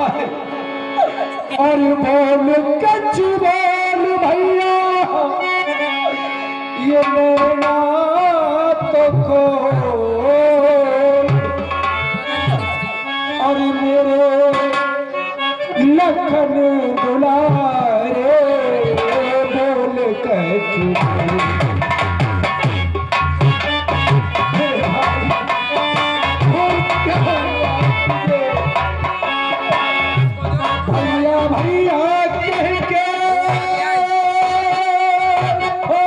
है। और बोल कच्चू बोल भैया ये नैना तो खोल, और मेरे लखन दुलारे बोल कच्चू भैया कह के हो।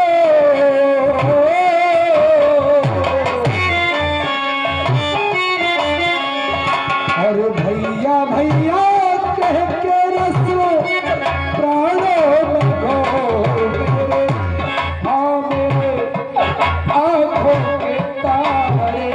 और भैया भैया कह के रस प्राणों में घोल मेरे, हाँ मेरे आँखों के तारे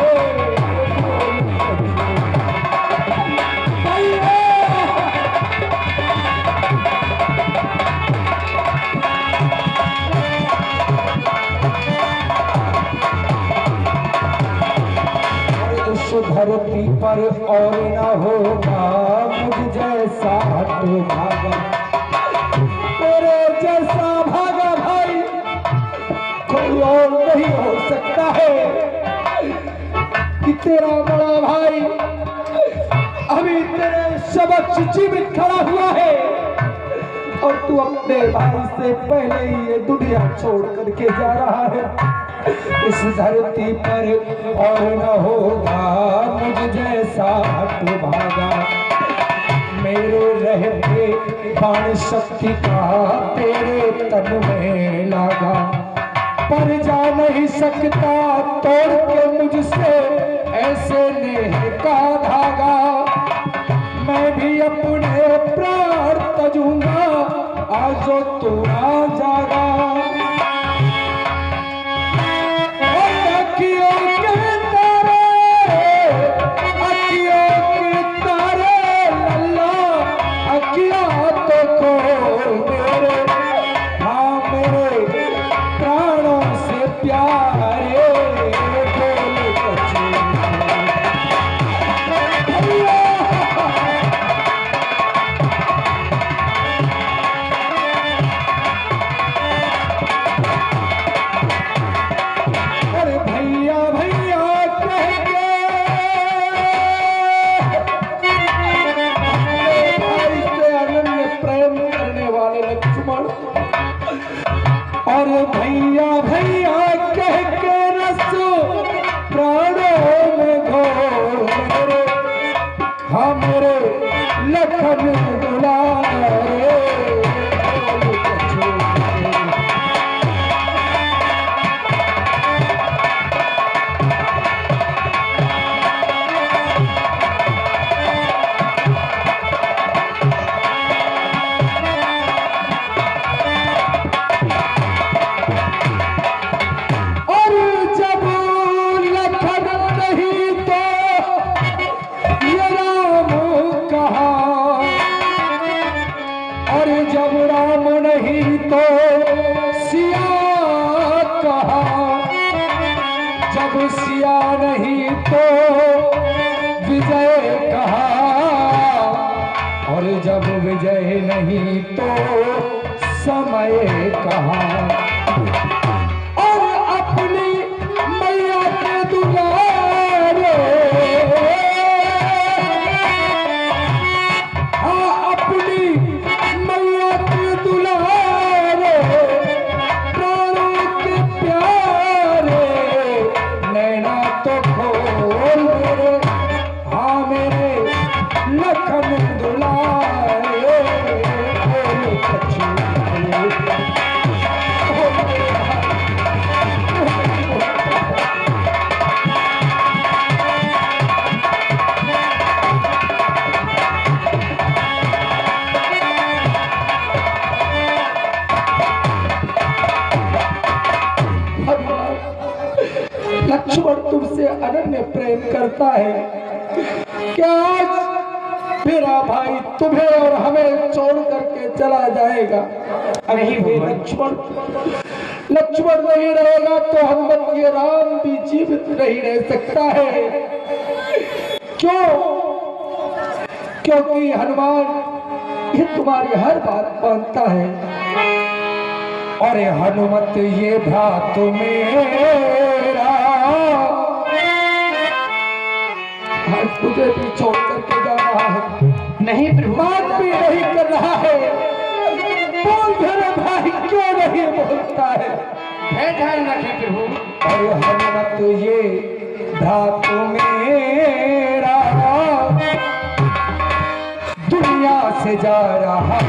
धरती पर और न होगा मुझ जैसा तो भागा, तेरे जैसा भागा भाई कोई और नहीं हो सकता है। कि तेरा बड़ा भाई अभी तेरे समक्ष जीवित खड़ा हुआ है और तू अपने भाई से पहले ही ये दुनिया छोड़ करके जा रहा है। इस धरती पर और न होगा मुझ जैसा तो भागा, मेरे रहते बाण शक्ति का तेरे तन में लागा, पर जा नहीं सकता तोड़ के मुझसे ऐसे नेह का धागा। मैं भी अपने प्राण तजूंगा आज तू आ जागा। और भैया भैया कह के रस प्राणों में घोल मेरे, हाँ मेरे लखन दुलारे जब राम नहीं तो सिया कहा, जब सिया नहीं तो विजय कहा, और जब विजय नहीं तो समय कहा। और अपनी मैया के दुलारे, हाँ अपनी लक्ष्मण तुमसे अनन्य प्रेम करता है, क्या आज मेरा भाई तुम्हें और हमें छोड़ करके चला जाएगा? नहीं लक्ष्मण, लक्ष्मण नहीं रहेगा तो हम ये राम भी जीवित नहीं रह सकता है। क्यों? क्योंकि हनुमान ये तुम्हारी हर बात मानता है। अरे हनुमत ये भ्रात मेरा आज तुझे भी छोड़ करके जा रहा है। नहीं प्रभु, बात भी नहीं कर रहा है। बोल मेरे भाई क्यों नहीं बोलता है? ध्यान रखें प्रभु। अरे हनुमत ये भ्रात मेरा दुनिया से जा रहा है।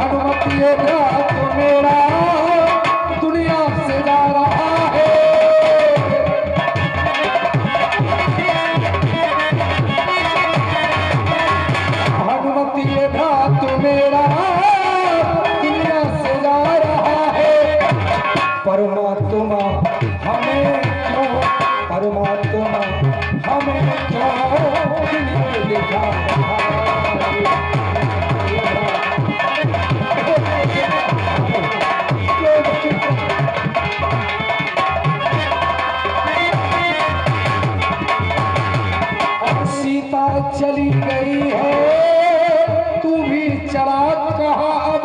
हनुमत ये भ्रात मेरा दुनिया से जा रहा है। हनुमत ये भ्रात मेरा दुनिया से जा रहा है। परमात्मा हमें क्यों, परमात्मा हमें क्यों लिखा रहा है। सीता चली गई है, तू भी चला कहाँ अब?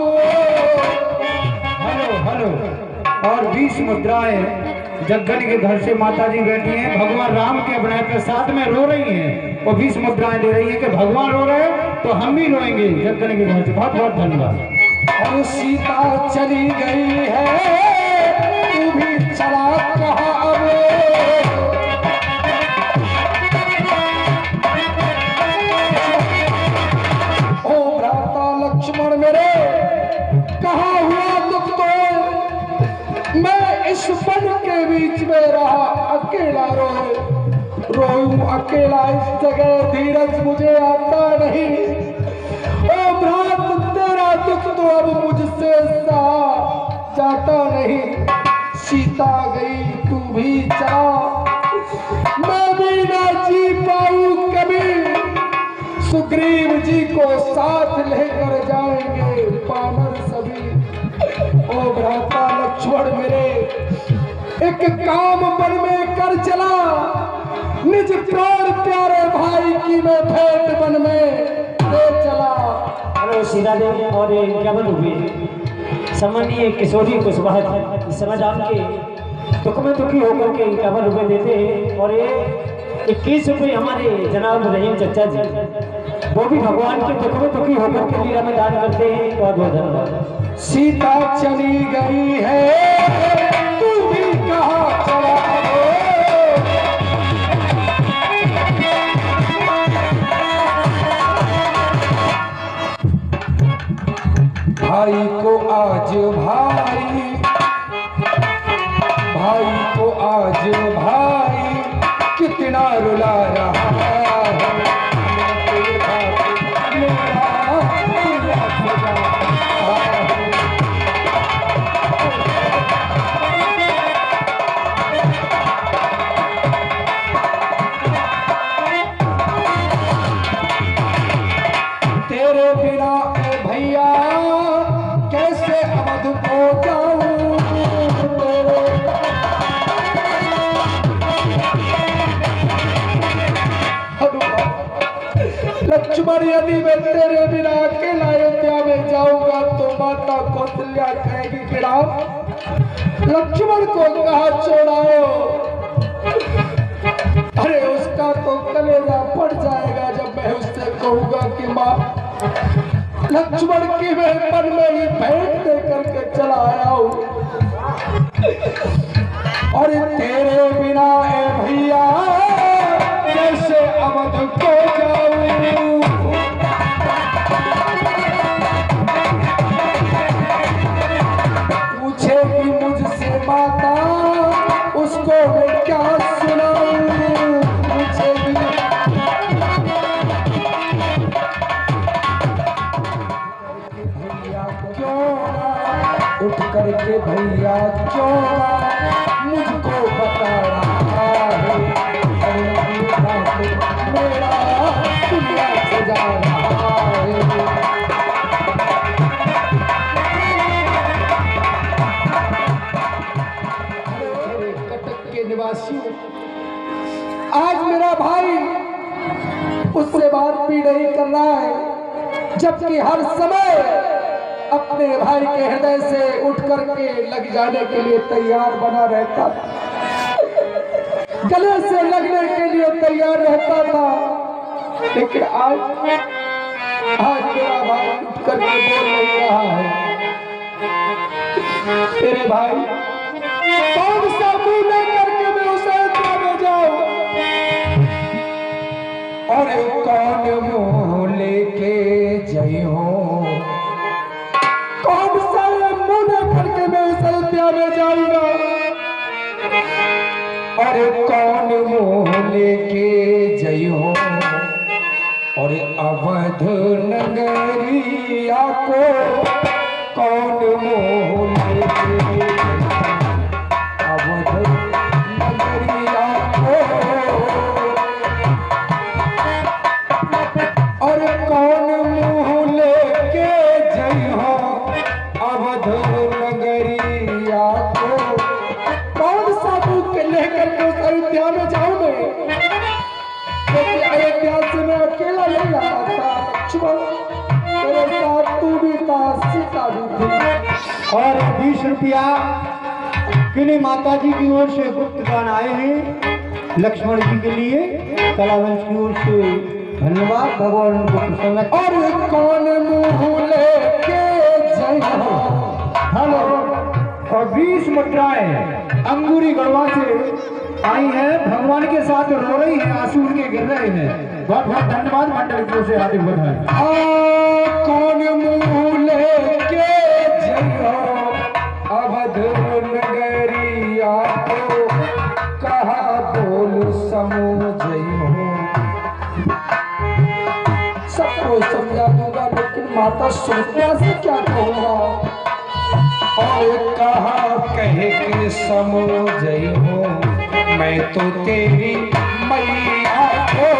Hello hello. और 20 मुद्राएं जग्गन के घर से माता जी बैठी हैं, भगवान राम के बनाए प्रसाद में रो रही हैं और 20 मुद्राएं दे रही हैं कि भगवान रो रहे हैं तो हम भी रोएंगे जग्गन के घर से। बहुत बहुत धन्यवाद। और सीता चली गई है, तू भी चला कहाँ अब? ओ भ्राता लक्ष्मण मेरे, कहाँ हुआ दुख तो? मैं इस वन के बीच में रहा, अकेला रोऊं अकेला इस जगह, धीरज मुझे आता नहीं। ओ भ्रात तेरा दुख तो अब मुझसे जाता नहीं। सीता गई तू भी चला, मैं भी ना जी पाऊं कभी। सुग्रीव जी को साथ लेकर जाएंगे वानर सभी। ओ भ्राता लक्ष्मण मेरे, एक काम मन में कर चला, निज प्राण प्यारे भाई की मैं भेंट मन में ले चला। हेलो सीता देवी और क्या बन हुए सम्मानीय किशोरी कुशवाहा इस समय जान के दुख में दुखी होकर के 51 रुपये देते हैं और ये 21 रुपये हमारे जनाब रहीम चचा जी वो भी भगवान के दुख में दुखी होकर के लीला में दान करते हैं। बहुत बहुत धन्यवाद। सीता चली गई है, तू भी कहाँ चला हो? भाई को आज भाई को आज भाई कितना रुला रहा है। तेरे बिना भैया कैसे अवध को जाऊं? लक्ष्मण यदि मैं तेरे बिना अकेला अयोध्या में जाऊंगा तो माता कौशल्या कहेगी कि राम लक्ष्मण को कहाँ छोड़ाओ? अरे उसका तो कलेजा फट जाएगा जब मैं उससे कहूंगा कि माँ लक्ष्मण की मैं मन में ही भेंट दे करके चला आया हूं। और तेरे बिना ए भैया कैसे अवध को जाऊं? पूछेगी मुझसे माता उसको मैं क्या सुनाऊं? पूछेगी भैया क्यों उठ करके भैया क्यों मुझको बता रहा है? मेरा दुनिया से जा रहा है। नहीं कर रहा है, जबकि हर समय अपने भाई के हृदय से उठ करके लग जाने के लिए तैयार बना रहता था, गले से लगने के लिए तैयार रहता था। लेकिन आज मेरा भाई उठ करके बोल नहीं रहा है। तेरे भाई कौन सा मुंह लेकर के मैं उसे में जाऊं, और कौन मुंह लेके जाऊं, कौन सा मुंह लेकर के मैं उस अयोध्या में जाऊंगा, और कौन मुंह लेके जाऊं, और अवध नगरिया को कौन मुंह लेके, अवध नगरिया को, और कौन मुंह लेके जइहो अवध नगरिया को, कौन सा मुंह लेकर के उस अयोध्या में जाऊं मैं, क्योंकि अयोध्या से मैं अकेला नहीं आ सकता। तेरे साथ तू भी था, सीता भी थी। और 20 रुपया किन्हीं माता जी की ओर से गुप्त दान आए हैं लक्ष्मण जी के लिए, कलावंश की ओर से धन्यवाद, भगवान उनको प्रसन्न रखें। और कौन मुंह लेके जाइहो, हेलो, और 20 मुद्राएं अंगूरी गढ़वा से आई है, भगवान के साथ रो रही है, आंसू उनके गिर रहे हैं। बहुत बहुत धन्यवाद मंडल की ओर से, हार्दिक बधाई। कौन मुंह लेके जाइहो अवध नगरिया को, कहा बोल समझइहो, सबको समझा दूंगा लेकिन माता सुमित्रा से क्या कहूंगा, और कहा कह के समझइहो, मैं तो तेरी मैया को।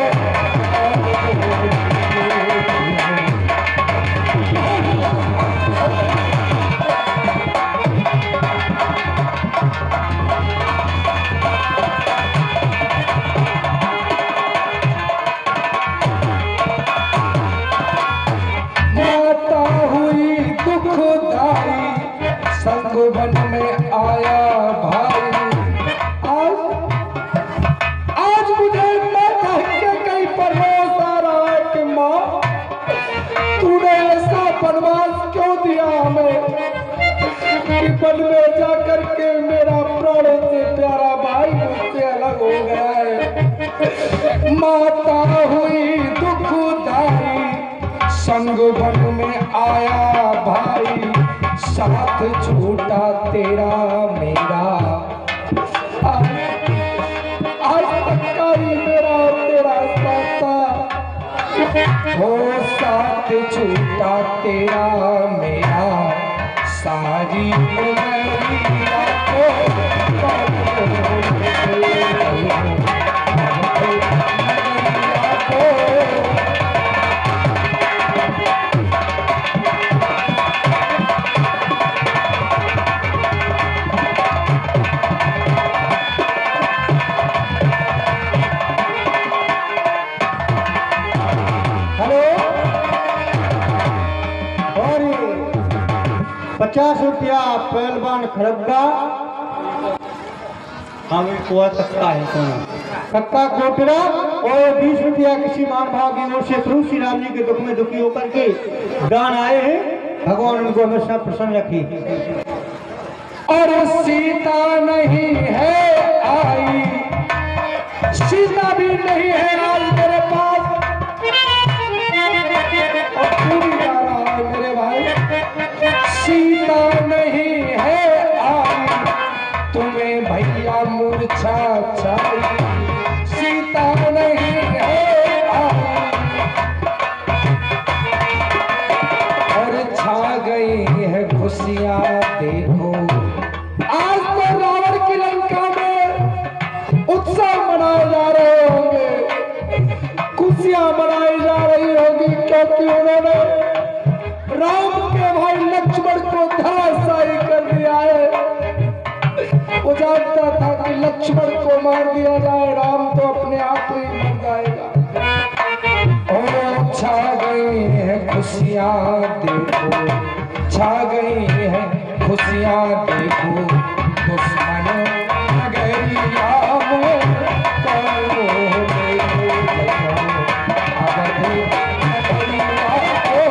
माता हुई दुखदाई, संगवन में आया भाई, आज मुझे माता के कहीं पर रोज आ रहा है कि माँ तूने ऐसा बनवास क्यों दिया हमें, कि वन में जाकर के मेरा प्राणों से प्यारा भाई मुझसे अलग हो गया है। माता हुई दुखदाई, संग वन में आया भाई, साथ छूटा तेरा मेरा, आज तक का ही मेरा तेरा साथा, हो साथ छूटा तेरा मेरा, सारी उमरिया को हेलो, और 50 रुपया पहलवान खड़ग्गा, हमें कुआ तख्ता है सोना तख्ता कोटरा, और 20 रुपया किसी मान भाव की ओर से प्रभु श्री राम जी के दुख में दुखी होकर के दान आए हैं, भगवान उनको हमेशा प्रसन्न रखी। और सीता नहीं है आई, सीता भी नहीं है आज मेरे पास, और पूरी जा रहा है मेरे भाई, सीता नहीं है आई, तुम्हें भैया मूर्छा चाहिए, सीता नहीं है आई, और छा गई है खुशियाँ देखो, आज तो रावण की लंका में उत्सव मनाए जा रहे होंगे, खुशियां मनाई जा रही होगी, क्योंकि उन्होंने राम के भाई लक्ष्मण को धराशायी कर दिया है। वो जानता था कि लक्ष्मण को मार दिया जाए, राम तो अपने आप ही मर जाएगा। और खुशियाँ देखो छा गई है, खुशियाँ देखो दुश्मन नगरिया में करो देखो अवध नगरिया को।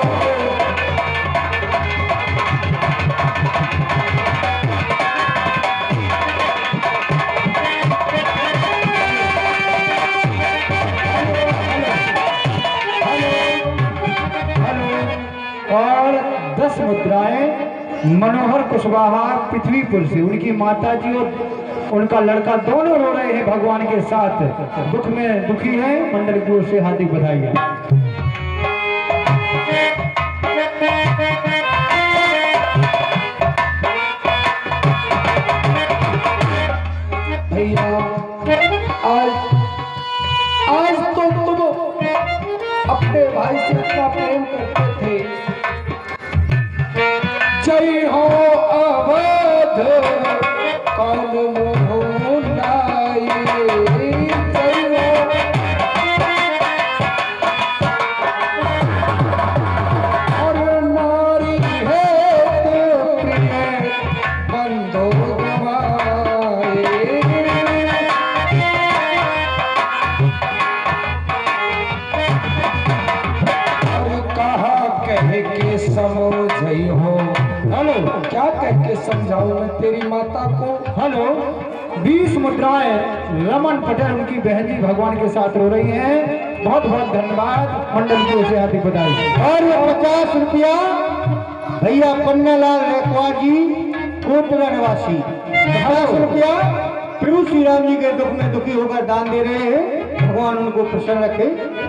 और 10 मुद्राएं मनोहर कुशवाहा पृथ्वीपुर से, उनकी माता जी और उनका लड़का दोनों रो रहे हैं भगवान के साथ, दुख में दुखी है। मंडल की ओर से हार्दिक बधाई है। भैया आज तो तुम अपने भाई से इतना प्रेम करते थे। जय हो अवध काल मोहनाई, जय हो और नारी है तो प्रिय बंधो गवाए। कह के समझई हो, हेलो, क्या कह के समझाऊं मैं तेरी माता को। हेलो, 20 मुद्राएं रमन पटेल उनकी बहन जी भगवान के साथ रो रही हैं। बहुत बहुत धन्यवाद, मंडल की ओर से हार्दिक बधाई। और ये 50 रुपया भैया पन्नालाल रेखवार जी कोटला निवासी, 50 रुपया प्रभु श्री राम जी के दुख में दुखी होकर दान दे रहे हैं, भगवान उनको प्रसन्न रखे।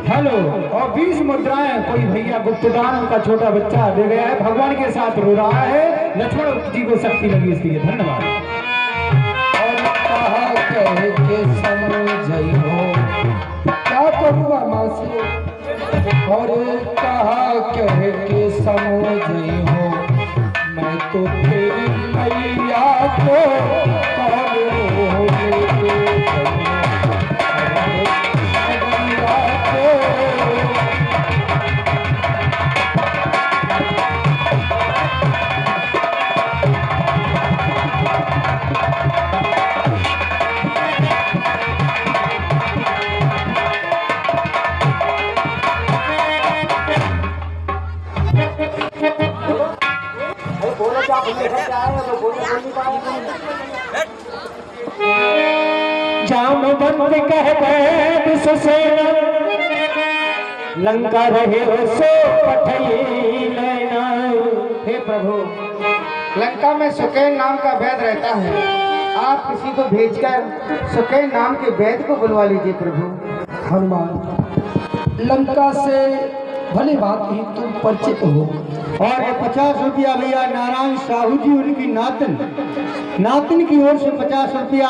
हेलो, और 20 मुद्राएं कोई भैया गुप्तदान उनका छोटा बच्चा दे गया है, भगवान के साथ रो रहा है। लक्ष्मण जी को शक्ति लगी इसलिए धन्यवाद। और कहा कह के समझई हो, क्या करूँगा माँ से। और कहा कह के समझई हो, मैं तो तेरी मैया को जाम बंद कह गए सुसेना, लंका रहे सो पठई लेना। हे प्रभु, लंका में सुकैन नाम का वैद रहता है, आप किसी को भेजकर सुकैन नाम के वैद को बुलवा लीजिए प्रभु। हनुमान, लंका से भली बात ही तुम परिचित हो। और ये 50 रुपया भैया नारायण साहू जी उनकी नातिन की ओर से 50 रुपया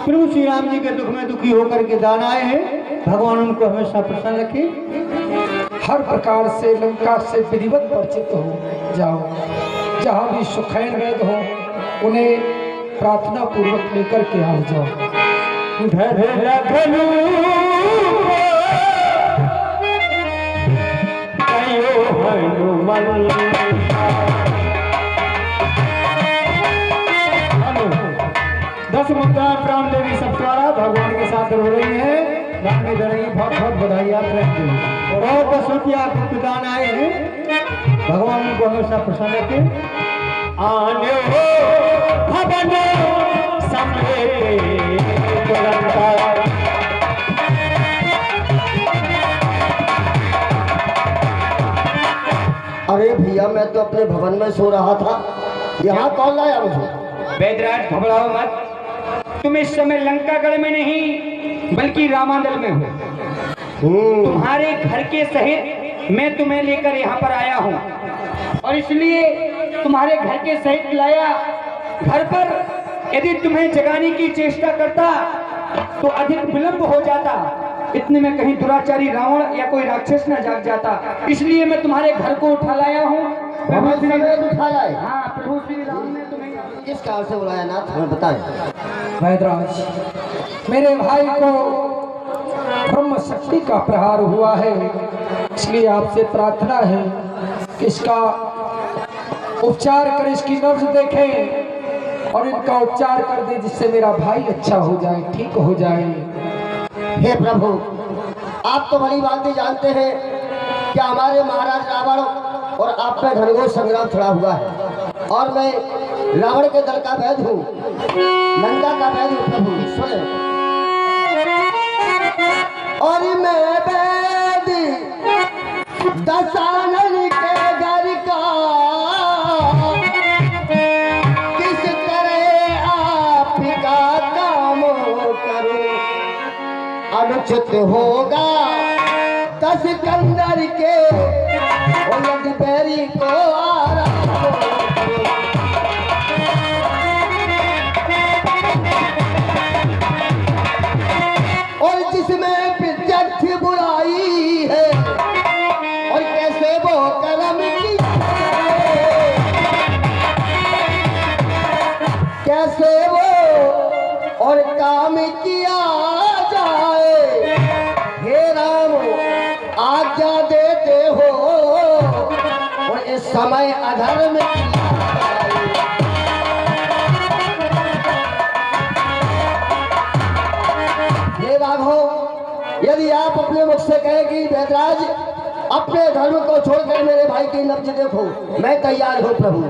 प्रभु श्री राम जी के दुख में दुखी होकर के दान आए हैं, भगवान उनको हमेशा प्रसन्न रखे। हर प्रकार से लंका से विधिवत परिचित हो जाओ, जहाँ भी सुखैन वैद हो उन्हें प्रार्थना पूर्वक लेकर के आ जाओ। दस मुद्रा प्राण देवी सप्तारा भगवान के साथ रो रही है, दान में दे रही है। बहुत बहुत बधाई आप रहेंगे। और 10 रुपया गुप्तदान आए हैं, भगवान उनको हमेशा प्रसन्न रखे। आने हो भवन समेत अरे भैया, मैं तो अपने भवन में सो रहा था, यहाँ कौन लाया मुझे? वैदराज घबराओ मत, तुम इस समय लंकागढ़ में नहीं बल्कि रामांदल में हो। तुम्हारे घर के सहित मैं तुम्हें लेकर यहाँ पर आया हूँ, और इसलिए तुम्हारे घर के सहित लाया। घर पर यदि तुम्हें जगाने की चेष्टा करता तो अधिक विलंब हो जाता, इतने में कहीं दुराचारी रावण या कोई राक्षस न जाग जाता, इसलिए मैं तुम्हारे घर को उठा लाया हूँ। उठा लाए? हाँ, प्रभु श्री राम ने तुम्हें किस कारण से बुलाया नाथ, हमें बताएं। वैदराज, मेरे भाई को ब्रह्म शक्ति का प्रहार हुआ है, इसलिए आपसे प्रार्थना है कि इसका उपचार करें, इसकी नब्ज देखें और इनका उपचार कर दे, जिससे मेरा भाई अच्छा हो जाए, ठीक हो जाए। हे प्रभु, आप तो भली बातें जानते हैं कि हमारे महाराज रावण और आप में घनघोर संग्राम छड़ा हुआ है और मैं रावण के दल का वैद हूँ, लंका का वैद हूँ। प्रभु सुने, और मैं वैद दशानन के घर का किस तरह आपका काम करूं, अनुचित होगा दस कंदर के उलट बैरी को और जिसमें प्रत्यक्ष बुराई है और कैसे वो कर्म की कैसे वो और काम किया जाए। हे राम, आज्ञा देते हो और इस समय अधर्म किया जाए। हे राघव, यदि आप अपने मुख से कहें कि वैदराज अपने धर्म को छोड़कर मेरे भाई की नब्ज देखो, मैं तैयार हूँ। प्रभु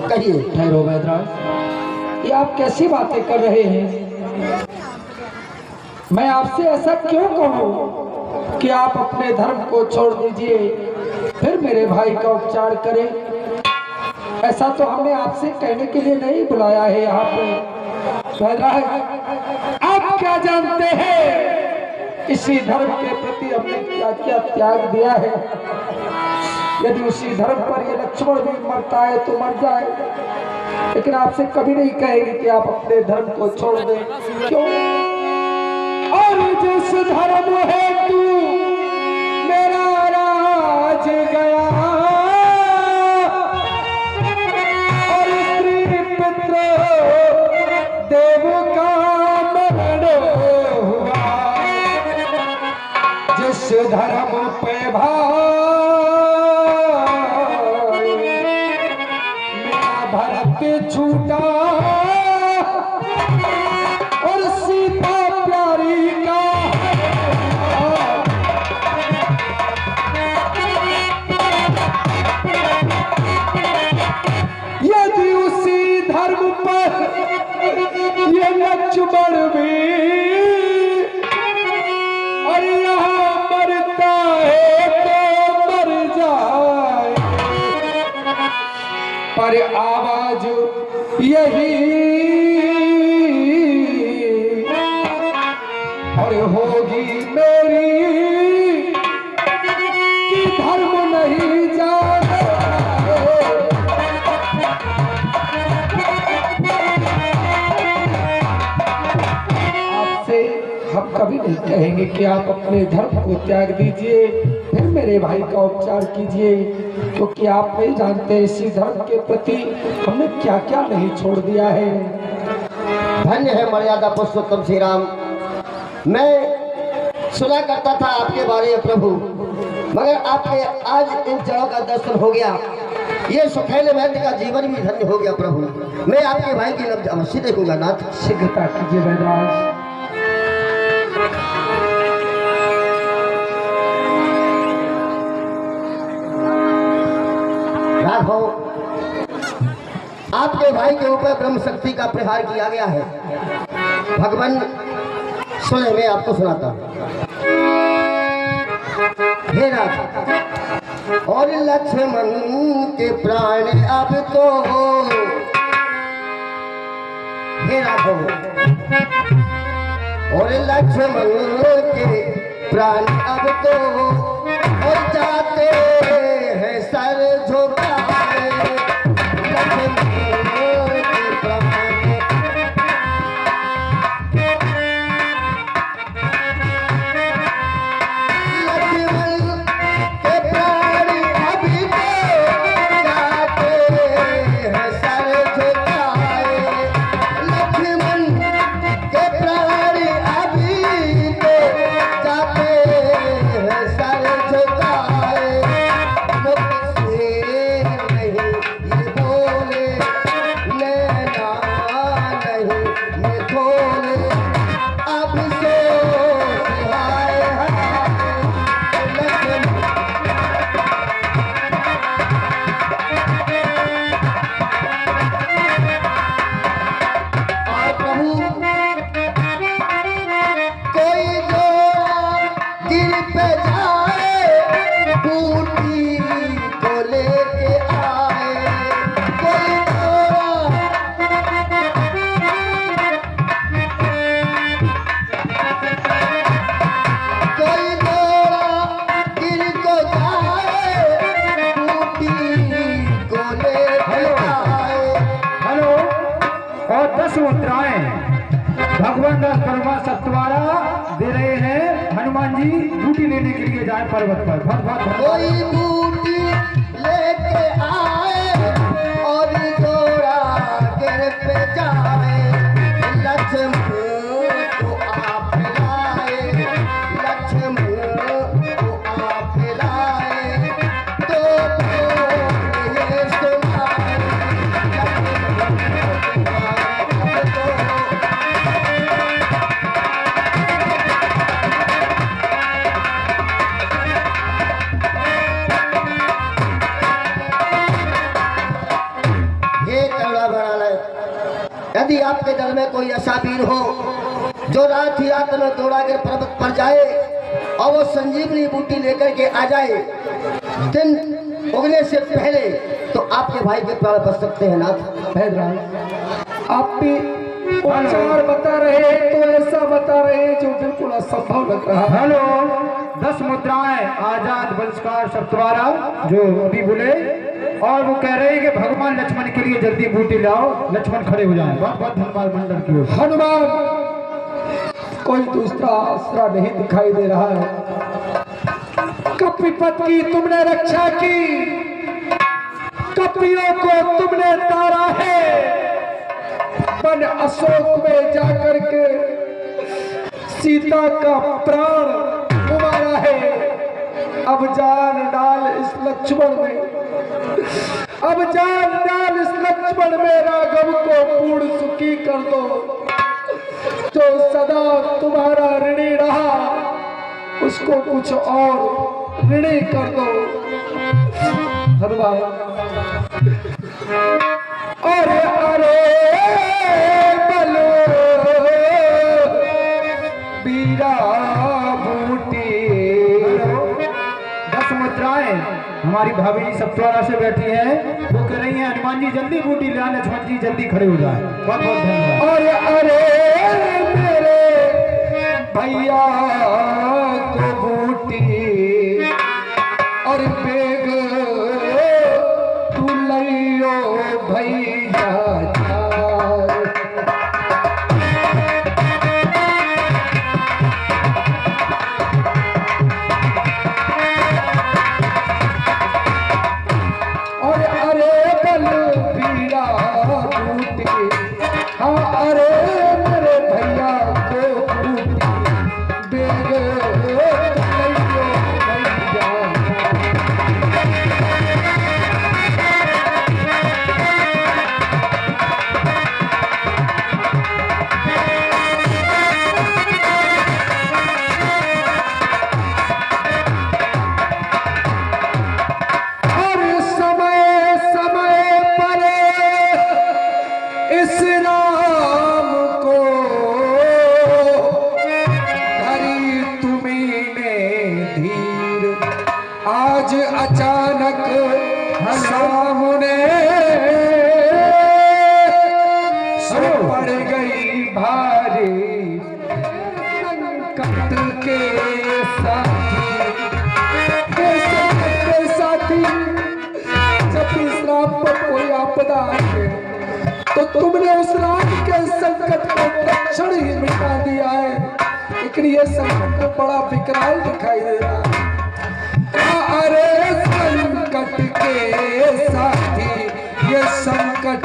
कहिए। ठहरो वैदराज, ये आप कैसी बातें कर रहे हैं? मैं आपसे ऐसा क्यों कहूँ कि आप अपने धर्म को छोड़ दीजिए फिर मेरे भाई का उपचार करें? ऐसा तो हमने आपसे कहने के लिए नहीं बुलाया है यहाँ पे। वैदराज, आप क्या जानते हैं इसी धर्म के प्रति हमने क्या क्या त्याग दिया है? यदि उसी धर्म पर ये लक्ष्मण भी मरता है तो मर जाए, लेकिन आपसे कभी नहीं कहेंगे कि आप अपने धर्म को छोड़ दें। क्यों? और जिस धर्म है तू मेरा राज गया और स्त्री पितृ देव का मरण हुआ, जिस धर्म पे भाई मेरा भरत छूटा और सीता प्यारी का यदि उसी धर्म पर ये लक्ष्मण भी और यहाँ मरता है तो मर जाए, पर आवाज यही और होगी मेरी कि धर्म नहीं जाने। आपसे हम कभी नहीं कहेंगे कि आप अपने धर्म को त्याग दीजिए फिर मेरे भाई का उपचार कीजिए, क्योंकि आप नहीं जानते इसी धर्म के प्रति हमने क्या क्या नहीं छोड़ दिया है। धन्य है मर्यादा पुरुषोत्तम श्री राम। मैं सुना करता था आपके बारे में प्रभु, मगर आपके आज इन जड़ों का दर्शन हो गया, ये सुखैल वैद्य का जीवन भी धन्य हो गया। प्रभु मैं आपके भाई की नब्ज अवश्य देखूंगा। नाथ शीघ्रता कीजिए वैदराज। राघव, आपके भाई के ऊपर ब्रह्म शक्ति का प्रहार किया गया है। भगवान सुने, मैं आपको सुनाता हूँ। हे राघव, और लक्ष्मण के प्राण अब तो हे राघव, और लक्ष्मण के प्राण अब तो और जाते हैं सर झुकाए। लक्ष्मण के प्राण सर झुकाए। जाए पर्वत पर। बहुत बहुत धन्यवाद। कोई बूटी लेके आए और जोड़ा गिर पे जाए, लक्ष्मण को आप लाए, लक्ष्मण को आप लाए, तो ये सुनाए, यदि आपके दल में कोई ऐसा वीर हो जो रात ही रात में दौड़ागर पर्वत पर जाए और वो संजीवनी बूटी लेकर के आ जाए दिन उगने से पहले, तो आपके भाई के प्राण बच सकते हैं नाथ। आप भी उपचार बता रहे हैं तो ऐसा बता रहे हैं जो बिल्कुल असंभव लग रहा है। हेलो, 10 मुद्राएं आजाद बंशकार सप्तवारा जो अभी बोले, और वो कह रहे हैं कि भगवान लक्ष्मण के लिए जल्दी बूटी लाओ, लक्ष्मण खड़े हो जाएं। बहुत बहुत धन्यवाद मंडल की ओर। हनुमान, कोई दूसरा आसरा नहीं दिखाई दे रहा है। कपिपत की तुमने रक्षा की, कपियों को तुमने तारा है, वन अशोक में जाकर के सीता का प्राण तुम्हारा है। अब जान डाल इस लक्ष्मण में, अब जान डाल इस लक्ष्मण में, राघव को पूर्ण सुखी कर दो, जो सदा तुम्हारा ऋणी रहा उसको कुछ और ऋणी कर दो। हनुमान, अरे अरे बलो बीरा बूटी। 10 मुद्राएं हमारी भाभी जी सप्तवारा से बैठी है, वो कह रही है हनुमान जी जल्दी बूटी ले आए, लक्ष्मण जी जल्दी खड़े हो जाए। बहुत बहुत धन्यवाद। अरे अरे मेरे भैया को बूटी और बेग तू लइयो भैया जाए। अरे अरे बल बीरा बूटी, हाँ अरे मेरे भैया को बूटी, बेग लइयो भैया। हर समय समय पर इस नाम को धरी तुम्ही ने धीर, आज अचानक सामने सो पड़ गई भारी संकट के साथी, के साथी। जब इस राम पर कोई आपदा आए तो तुमने उस राम के संकट को तत्क्षण ही मिटा दिया है, लेकिन ये संकट तो बड़ा विकराल दिखाई दे रहा है। अरे संकट के साथी, ये संकट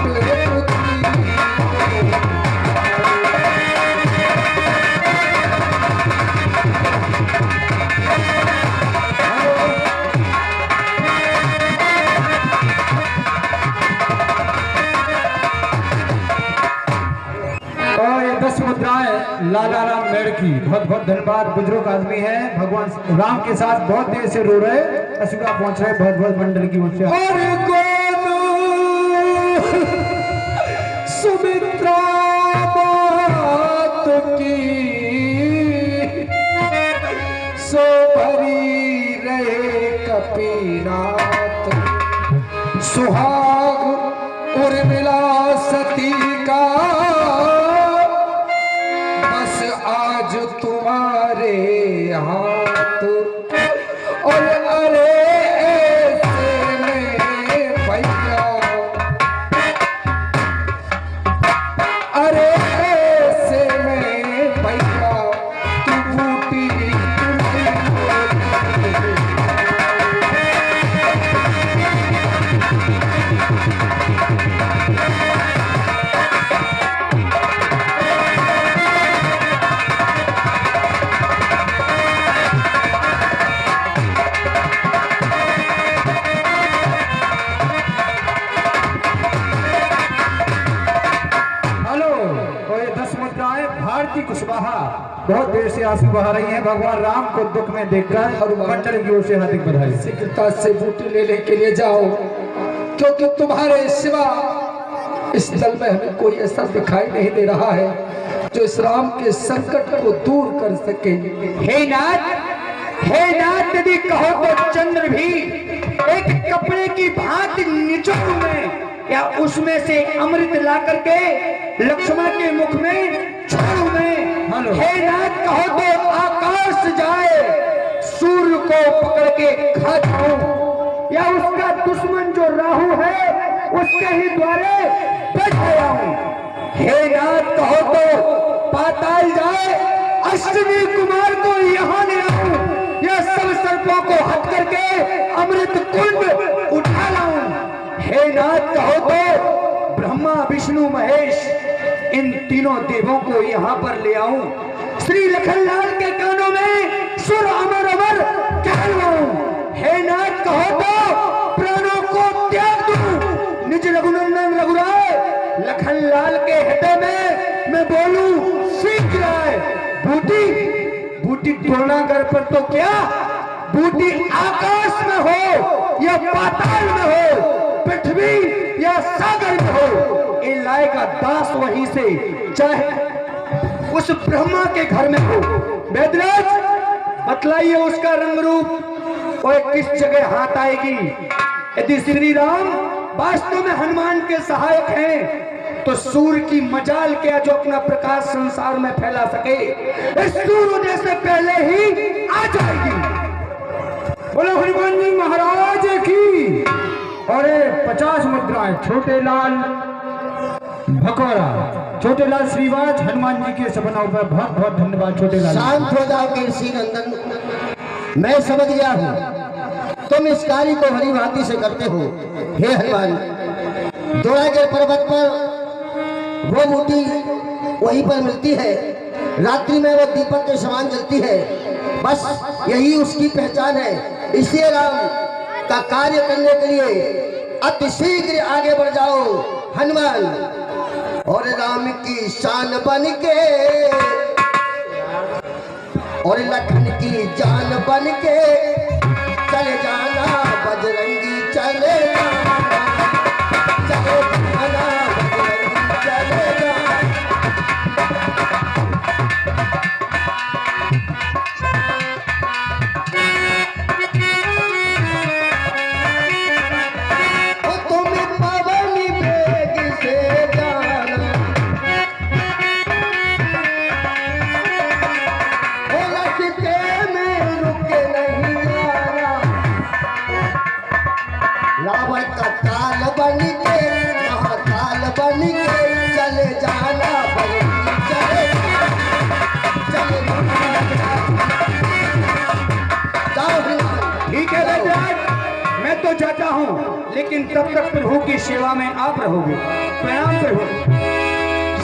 और ये 10 मुद्राएं लाला राम मेड़ की। बहुत बहुत धन्यवाद। बुजुर्ग आदमी है, भगवान राम के साथ बहुत देर से रो रहे, असुरा पहुंच रहे। बहुत बहुत मंडल की ओर से। और सुमित्रा बात की सो भरी रहे कपीनाथ, सुहाग उर्मिला सती का बस आज तुम्हारे हाथ। और अरे ऐसे में भैया, अरे ऐसे में भैया तू बूटी तुम की कुशवाहा बहुत देर से आंसू बहा रही हैं भगवान राम को दुख में देखकर, और मंडल की ओर से हार्दिक बधाई। शीघ्रता से बूटी लेने के लिए जाओ, क्योंकि तुम्हारे सिवा इस दल में हमें कोई ऐसा दिखाई नहीं दे रहा है जो इस राम के संकट को दूर कर सके। हे नाथ, यदि कहो तो चंद्र भी एक कपड़े की भांति निचोड़ में या उसमें से अमृत ला करके लक्ष्मण के मुख में छोड़ू में। हे नाथ, कहो तो आकाश जाए, सूर्य को पकड़ के खा जाऊं, या उसका दुश्मन जो राहु है उसके ही द्वारे बैठ गया हूं। हे नाथ, कहो तो पाताल जाए, अश्विनी कुमार को यहाँ ले आऊं, या सब सर्पों को हट करके अमृत कुंड उठा लाऊं। हे नाथ, कहो तो ब्रह्मा विष्णु महेश इन तीनों देवों को यहाँ पर ले आऊं, श्री लखनलाल के कानों में सुर अमर अमर कह लाऊं। हे नाथ, कहो तो प्राणों को त्याग दूं, निज रघुनंदन रघुराय लखनलाल के हृदय में मैं बोलूं शीघ्र आए। बूटी द्रोणागर पर तो क्या, बूटी आकाश में हो या पाताल में हो, पृथ्वी या सागर में हो, ये लाएगा दास वहीं से, चाहे उस ब्रह्मा के घर में हो। वेदराज बतलाइए उसका रंग रूप और किस जगह हाथ आएगी। यदि श्री राम वास्तव में हनुमान के सहायक हैं तो सूर्य की मजाल क्या जो अपना प्रकाश संसार में फैला सके, इस सूर्योदय से पहले ही आ जाएगी। बोलो हनुमान जी महाराज की। और 50 मुद्राएं छोटे लाल भकोरा, छोटे लाल श्रीवाज हनुमान जी के सपनों पर बहुत बहुत धन्यवाद। छोटे लाल शांत हो जाओ कृषि नंदन, मैं समझ गया हूँ तुम इस कार्य को भली भांति से करते हो। हे हनुमान, द्रोणागिर पर्वत पर वो बूटी वहीं पर मिलती है, रात्रि में वो दीपक के समान जलती है, बस यही उसकी पहचान है। इसलिए राम का कार्य करने के लिए अति शीघ्र आगे बढ़ जाओ हनुमान, और राम की शान बन के और लखन की जान बन के चले जाना बजरंगी, चले जाना, चले जाना बजरंगी, चले जाना। ओ तुम पवन वेग से जाना, ओ रास्ते में रुक नहीं जाना, रावण का काल बन के महाकाल बन के चले जाना बजरंगी, चले चले जाओ। ठीक है वेदराज, मैं तो जाता हूँ, लेकिन तब तक प्रभु की सेवा में आप रहोगे। प्रणाम प्रभु।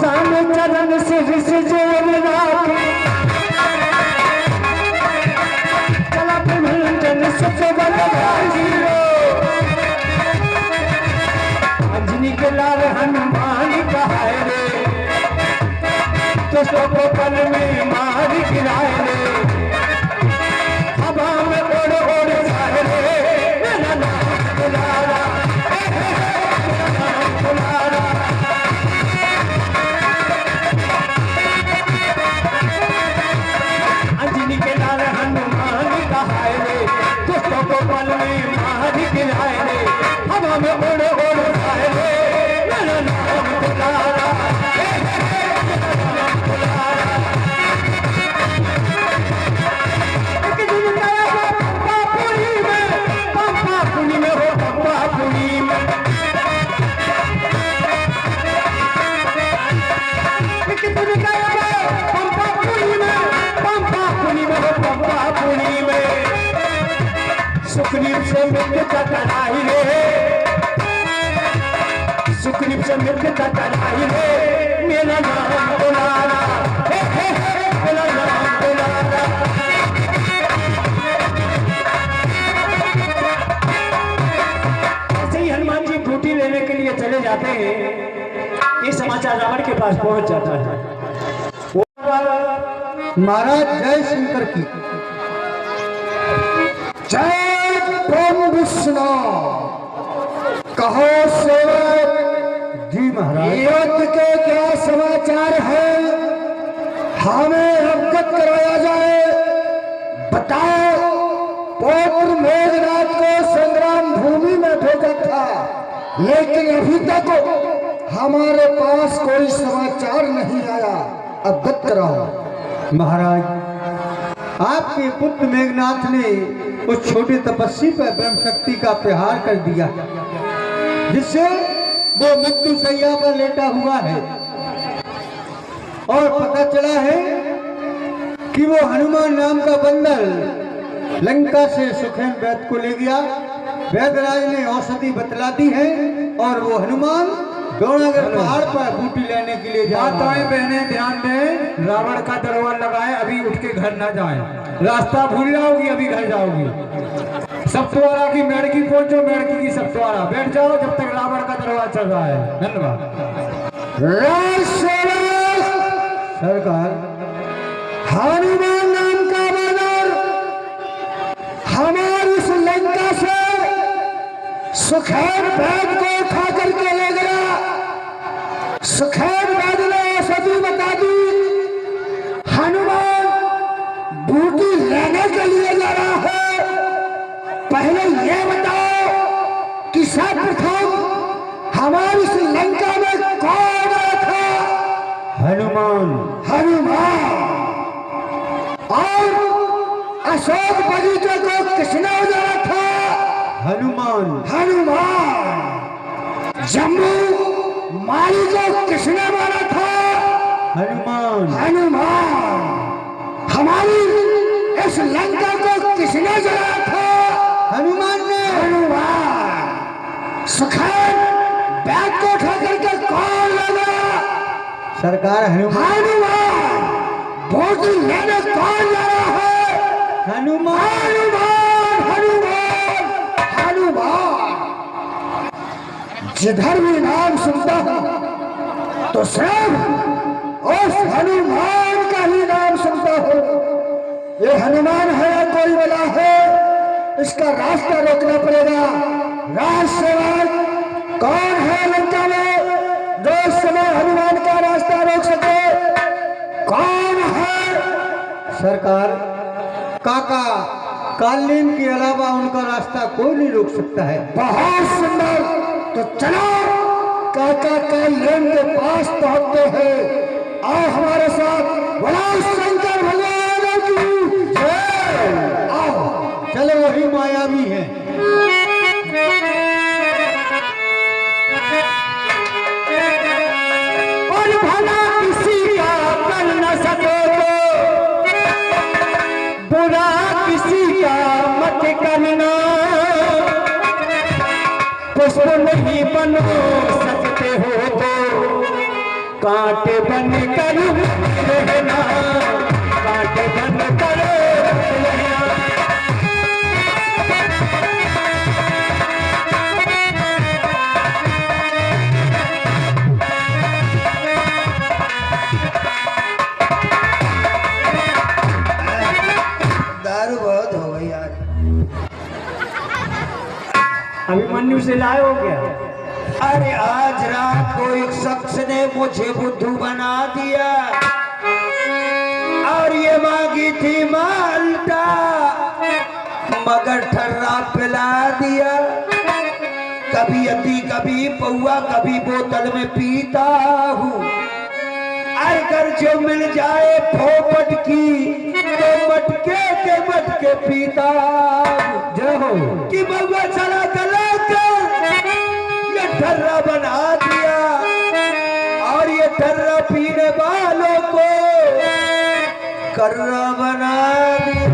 साम चरण से ऋष जोर राख, चला ब्रह्मचन सुख बलराजी, अंजनी के लाल हनुमान कहाए रे, तो सबको पल में मार गिराए रे, हवा में ओढ़ ओढ़ जाए रे, मेरा नाम दुलारा, मेरा नाम दुलारा। अंजनी के लाल हनुमान कहाए रे, दुष्टों को पल में मार गिराए रे, हवा में ओढ़ ओढ़ जाए रे, मेरा नाम दुलारा, मेरा नाम दुलारा। एक दिन गया पंपापुरी में, पंपापुरी में हो पंपापुरी में, एक दिन गया पंपापुरी में, पंपापुरी में हो पंपापुरी में, सुग्रीव से मित्र टकराई रे, सुग्रीव से मित्र टकराई रे, मेरा नाम दुलारा, मेरा नाम दुलारा। ऐसे ही हनुमान जी बूटी लेने के लिए चले जाते हैं, ये समाचार रावण के पास पहुंच जाता है। महाराज जय शंकर की जय ब्रह्म विष्णु। कहो सेवक जी महाराज। युद्ध के क्या समाचार है, हमें अवगत कराया जाए। बताओ, पौत्र मेघनाथ को संग्राम भूमि में भेजा था, लेकिन अभी तक हमारे पास कोई समाचार नहीं आया। अवगत कराओ। महाराज, आपके पुत्र मेघनाथ ने उस छोटे तपस्वी पर ब्रह्म शक्ति का प्रहार कर दिया, जिससे वो मृत्यु शैया पर लेटा हुआ है। और पता चला है कि वो हनुमान नाम का बंदर लंका से सुखेन वैद्य को ले गया। वैद्यराज ने औषधि बतला दी है और वो हनुमान द्रोणागढ़ पहाड़ पर बूटी लेने के लिए जा रहा है। माताएं बहनें ध्यान दें, रावण का दरबार लगाए, अभी उठ के घर ना जाएं। रास्ता भूल जाओगी, अभी घर जाओगी। सप्तवारा की मेड़की पहुंचो, मेड़की की सप्तवारा बैठ जाओ जब तक रावण का दरबार चल रहा है। धन्यवाद। सरकार, हनुमान नाम का बानर हमारी इस लंका से सुखेन वैद्य को उठा करके ले गया। सुखेन वैद्य ने औषधि बता दी। हनुमान बूटी लेने के लिए जा रहा है। पहले ये बताओ कि सर्वप्रथम हमारी इस लंका में कौन आया था? हनुमान। हनुमान। और अशोक बगीचे को किसने उजाड़ा था? हनुमान। हनुमान। जम्मू माली को किसने मारा था? हनुमान। हनुमान। हमारी इस लंका को किसने जलाया था? हनुमान ने। हनुमान। सुखेन बैग को उठा करके कौन ले गया? सरकार, हनुमान। हनुमान। बूटी लेने कौन जा रहा है? हनुमान। हनुमान। हनुमान। हनुमान। जिधर भी नाम सुनता हूं तो सिर्फ उस हनुमान का ही नाम सुनता हूं। ये हनुमान है या कोई बला है, इसका रास्ता रोकना पड़ेगा। राज सेवक कौन है लंका में जो इस समय हनुमान का रास्ता रोक सके? कौन है? सरकार, काका कालीन के अलावा उनका रास्ता कोई नहीं रोक सकता है। बहुत सुंदर। तो चलो काका कालीन के पास पहुंचते हैं। आओ हमारे साथ। बोलो शंकर भगवान की जय। आओ। चलो, वही मायावी है। और भला किसी का कर न सके तो बुरा किसी का मत करना। पुष्प नहीं बनो सकते हो तो कांटे बन कर रहना। कांटे बन कर रहना। दारू बहुत हो गई यार। अभिमन्यु से लाए हो क्या? अरे आज रात को एक शख्स ने मुझे बुद्धू बना दिया और ये मांगी थी माल्टा, मगर ठर्रा पिला दिया। कभी अति कभी पौआ कभी बोतल में पीता हूँ। अगर जो मिल जाए फोपट की तो मटके के मटके पीता हूँ। कि बउआ चला गला ये ठर्रा बना दिया और ये ठर्रा पीने वालों को कर्रा बना दिया।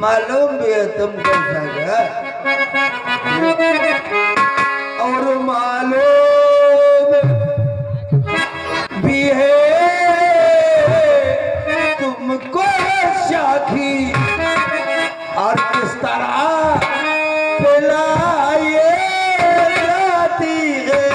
मालूम भी है तुमको सगा और मालूम भी है तुमको साखी और किस तरह पिलाए जाती है।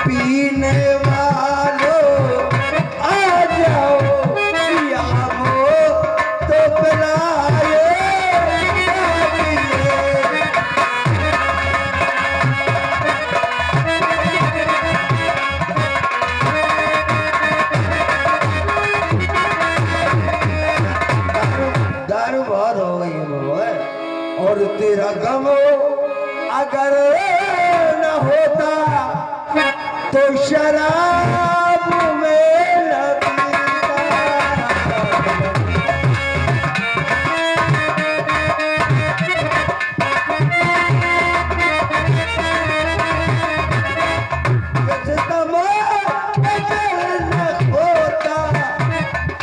पीने वालों आ जाओ, पियाओ तो पिलाए दारू बहुत हो गई है बाबा, और तेरा गम अगर न होता तो शराब में न पीता। अगर न होता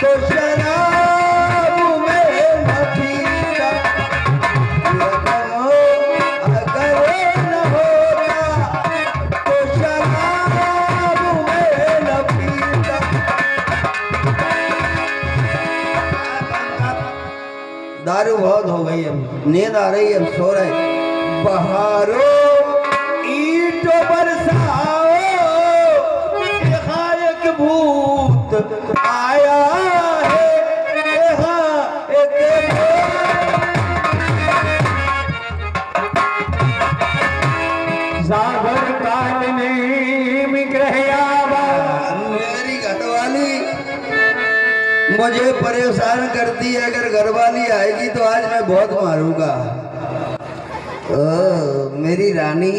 तो शराब में न पीता। अगर न होता तो शराब में न पीता। दारू बहुत हो गई है, नींद आ रही है, सो रहे। बहारो ईंटों बरसाओ, यहाँ एक भूत आया है, यहाँ एक जागर काल में विग्रहयावा। मेरी घरवाली मुझे परेशान करती है, अगर घरवाली आएगी तो आज मैं बहुत मारूंगा। ओ मेरी रानी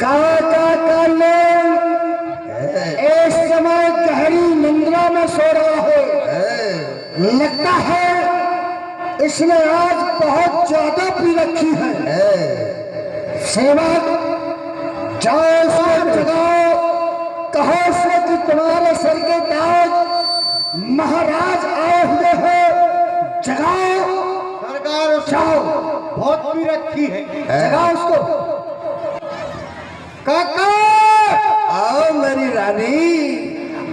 का इस समय गहरी निंद्रा में सो रहा है। लगता है इसने आज बहुत ज्यादा पी रखी है। सेवक जाओ इसको जगाओ, कहो इसने कि तुम्हारे सर के ताज महाराज आए हुए हैं, जगाओ। सरकार जाओ, बहुत पी रखी है। जगाओ उसको। काका आओ मेरी रानी,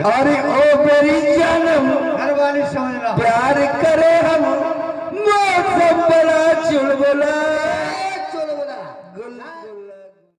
अरे ओ मेरी जानम, घरवाली समझ रहा प्यार करे हम मौसम बड़ा चुलबुला।